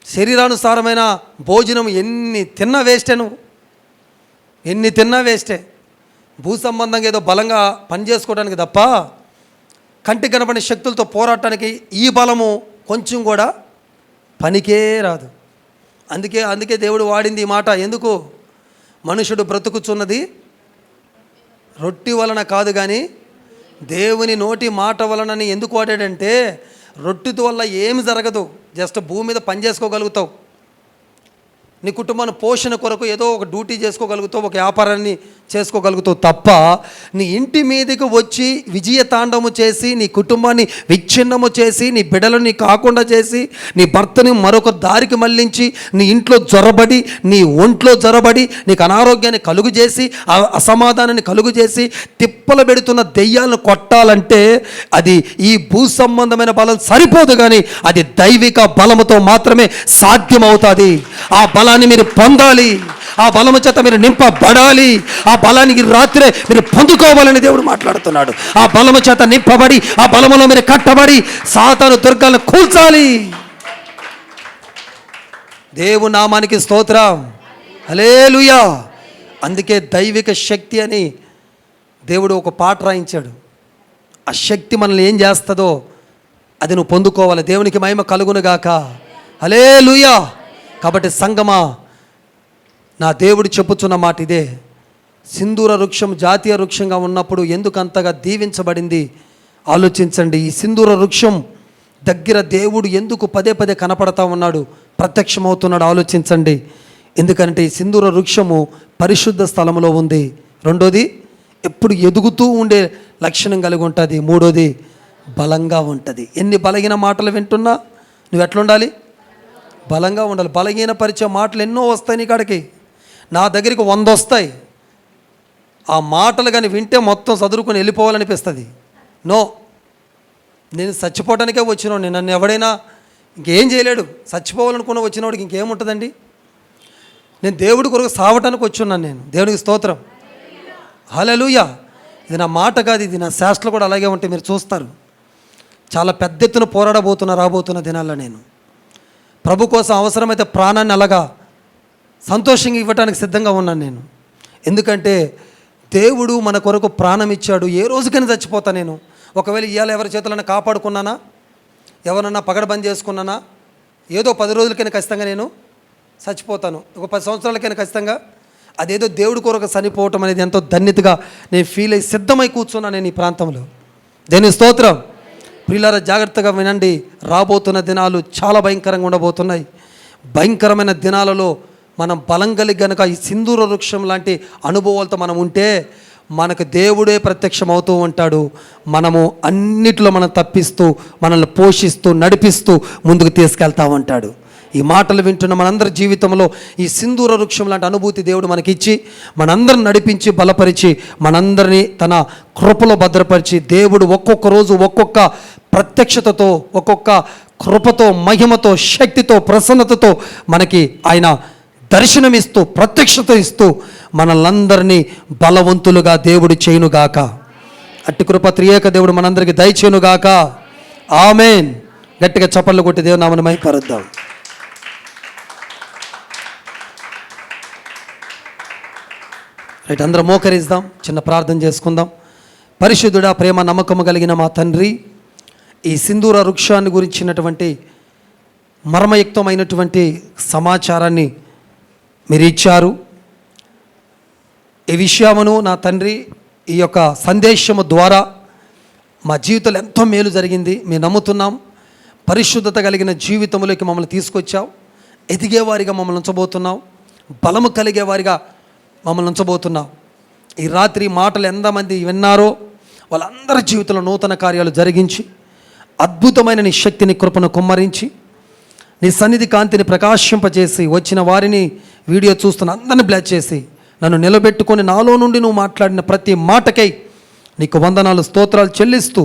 శరీరానుసారమైన భోజనం ఎన్ని తిన్నా వేస్టే. భూ సంబంధంగా ఏదో బలంగా పనిచేసుకోవడానికి తప్ప కంటికి కనపడిన శక్తులతో పోరాటానికి ఈ బలము కొంచెం కూడా పనికే రాదు. అందుకే దేవుడు వాడింది ఈ మాట. ఎందుకు? మనుషుడు బ్రతుకుచున్నది రొట్టె వలన కాదు కానీ దేవుని నోటి మాట వలనని ఎందుకు వాడాడంటే రొట్టె వల్ల ఏమి జరగదు, జస్ట్ భూమి మీద పని చేసుకోగలుగుతావు. నీ కుటుంబాన్ని పోషణ కొరకు ఏదో ఒక డ్యూటీ చేసుకోగలుగుతావు, ఒక వ్యాపారాన్ని చేసుకోగలుగుతావు తప్ప నీ ఇంటి మీదకి వచ్చి విజయ తాండవము చేసి నీ కుటుంబాన్ని విచ్ఛిన్నము చేసి నీ బిడ్డలను కాకుండా చేసి నీ భర్తని మరొక దారికి మళ్లించి నీ ఇంట్లో జ్వరబడి నీ ఒంట్లో జ్వరబడి నీకు అనారోగ్యాన్ని కలుగు చేసి అసమాధానాన్ని కలుగు చేసి తిప్పలు పెడుతున్న దెయ్యాలను కొట్టాలంటే అది ఈ భూ సంబంధమైన బలం సరిపోదు, కానీ అది దైవిక బలముతో మాత్రమే సాధ్యమవుతుంది. ఆ బలాన్ని మీరు పొందాలి, ఆ బలము చేత మీరు నింపబడాలి, ఆ బలానికి రాత్రే మీరు పొందుకోవాలని దేవుడు మాట్లాడుతున్నాడు. ఆ బలము చేత నింపబడి ఆ బలములో మీరు కట్టబడి సాతాను దుర్గాలను కూల్చాలి. దేవుని నామానికి స్తోత్రం, హల్లెలూయా. అందుకే దైవిక శక్తి అని దేవుడు ఒక పాట రాయించాడు. ఆ శక్తి మనల్ని ఏం చేస్తుందో అది నువ్వు పొందుకోవాలి. దేవునికి మహిమ కలుగునుగాక, హల్లెలూయా. కాబట్టి సంగమా, నా దేవుడు చెప్పుచున్న మాట ఇదే. సింధూర వృక్షం జాతీయ వృక్షంగా ఉన్నప్పుడు ఎందుకు అంతగా దీవించబడింది ఆలోచించండి. ఈ సింధూర వృక్షం దగ్గర దేవుడు ఎందుకు పదే కనపడతా ఉన్నాడు, ప్రత్యక్షమవుతున్నాడు ఆలోచించండి. ఎందుకంటే ఈ సింధూర వృక్షము పరిశుద్ధ స్థలంలో ఉంది. రెండోది ఎప్పుడు ఎదుగుతూ ఉండే లక్షణం కలిగి ఉంటుంది. మూడోది బలంగా ఉంటుంది. ఎన్ని బలహీన మాటలు వింటున్నా నువ్వు ఎట్లుండాలి? బలంగా ఉండాలి. బలహీన పరిచే మాటలు ఎన్నో వస్తాయి నీ కాడికి. నా దగ్గరికి 100 వస్తాయి. ఆ మాటలు కానీ వింటే మొత్తం చదువుకొని వెళ్ళిపోవాలనిపిస్తుంది. నో, నేను చచ్చిపోవడానికే వచ్చినోడిని. నన్ను ఎవడైనా ఇంకేం చేయలేడు. చచ్చిపోవాలనుకున్న వచ్చినవాడికి ఇంకేముంటుందండి? నేను దేవుడి కొరకు సావటానికి వచ్చున్నాను. నేను దేవునికి స్తోత్రం. హల్లెలూయా. ఇది నా మాట కాదు, ఇది నా శాస్త్రాలు కూడా అలాగే ఉంటే మీరు చూస్తారు. చాలా పెద్ద ఎత్తున రాబోతున్న దినాల్లో నేను ప్రభు కోసం అవసరమైతే ప్రాణాన్ని అలాగా సంతోషంగా ఇవ్వడానికి సిద్ధంగా ఉన్నాను నేను. ఎందుకంటే దేవుడు మన కొరకు ప్రాణం ఇచ్చాడు. ఏ రోజుకైనా చచ్చిపోతా నేను. ఒకవేళ ఇవాళ ఎవరి చేతులన్నా కాపాడుకున్నానా, ఎవరన్నా పగడబంద్ చేసుకున్నానా, ఏదో 10 రోజులకైనా ఖచ్చితంగా నేను చచ్చిపోతాను. ఒక 10 సంవత్సరాలకైనా ఖచ్చితంగా. అదేదో దేవుడి కొరకు చనిపోవటం అనేది ఎంతో ధన్యతగా నేను ఫీల్ అయ్యి సిద్ధమై కూర్చున్నాను నేను ఈ ప్రాంతంలో. దేని స్తోత్రం. ప్రియులారా, జాగ్రత్తగా వినండి. రాబోతున్న దినాలు చాలా భయంకరంగా ఉండబోతున్నాయి. భయంకరమైన దినాలలో మనం బలం కలిగి గనుక ఈ సింధూర వృక్షం లాంటి అనుభవాలతో మనం ఉంటే మనకు దేవుడే ప్రత్యక్షం అవుతూ ఉంటాడు. మనము అన్నిట్లో మనం తప్పిస్తూ, మనల్ని పోషిస్తూ, నడిపిస్తూ ముందుకు తీసుకెళ్తా ఉంటాడు. ఈ మాటలు వింటున్న మనందరి జీవితంలో ఈ సింధూర వృక్షం లాంటి అనుభూతి దేవుడు మనకిచ్చి మనందరిని నడిపించి బలపరిచి మనందరినీ తన కృపలో భద్రపరిచి దేవుడు ఒక్కొక్క రోజు ఒక్కొక్క ప్రత్యక్షతతో, ఒక్కొక్క కృపతో, మహిమతో, శక్తితో, ప్రసన్నతతో మనకి ఆయన దర్శనమిస్తూ, ప్రత్యక్షత ఇస్తూ మనల్నందరినీ బలవంతులుగా దేవుడు చేయునుగాక. అట్టి కృప త్రియేక దేవుడు మనందరికీ దయచేయునుగాక. ఆమేన్. గట్టిగా చప్పట్లు కొట్టి దేవుని నామమున మహిమపరుద్దాం. రైట్, అందరం మోకరిద్దాం, చిన్న ప్రార్థన చేసుకుందాం. పరిశుద్ధుడా, ప్రేమ నమ్మకము కలిగిన మా తండ్రి, ఈ సింధూర వృక్షాన్ని గురించినటువంటి మర్మయుక్తమైనటువంటి సమాచారాన్ని మీరు ఇచ్చారు. ఈ విషయమును నా తండ్రి ఈ యొక్క సందేశము ద్వారా మా జీవితంలో ఎంతో మేలు జరిగింది. మేము నమ్ముతున్నాం. పరిశుద్ధత కలిగిన జీవితంలోకి మమ్మల్ని తీసుకొచ్చావు. ఎదిగేవారిగా మమ్మల్ని ఉంచబోతున్నావు. బలము కలిగేవారిగా మమ్మల్ని ఉంచబోతున్నావు. ఈ రాత్రి మాటలు ఎంతమంది విన్నారో వాళ్ళందరి జీవితంలో నూతన కార్యాలు జరిగించి అద్భుతమైన నీ శక్తిని, కృపను కుమ్మరించి నీ సన్నిధి కాంతిని ప్రకాశింపజేసి వచ్చిన వారిని, వీడియో చూస్తున్న అందరిని బ్లెస్ చేసి నన్ను నిలబెట్టుకొని నాలో నుండి నువ్వు మాట్లాడిన ప్రతి మాటకై నీకు వందనాలు, స్తోత్రాలు చెల్లిస్తూ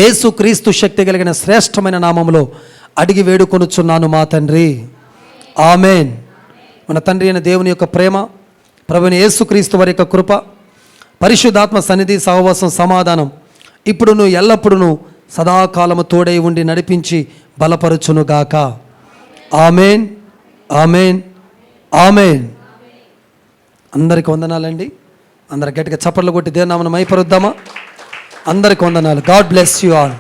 యేసు క్రీస్తు శక్తి కలిగిన శ్రేష్టమైన నామములో అడిగి వేడుకొనుచున్నాను మా తండ్రి. ఆమేన్. మన తండ్రి అయిన దేవుని యొక్క ప్రేమ, ప్రభువైన యేసు క్రీస్తు వారి యొక్క కృప, పరిశుద్ధాత్మ సన్నిధి, సహవాసం, సమాధానం ఇప్పుడును ఎల్లప్పుడూ సదాకాలము తోడై ఉండి నడిపించి బలపరచునుగాక. ఆమేన్, ఆమేన్, ఆమేన్. అందరికి వందనాలండి. అందరు గట్టిగా చప్పట్లు కొట్టి దేవుని నామమున మహిమపరుద్దామా? అందరికి వందనాలు. God bless you all.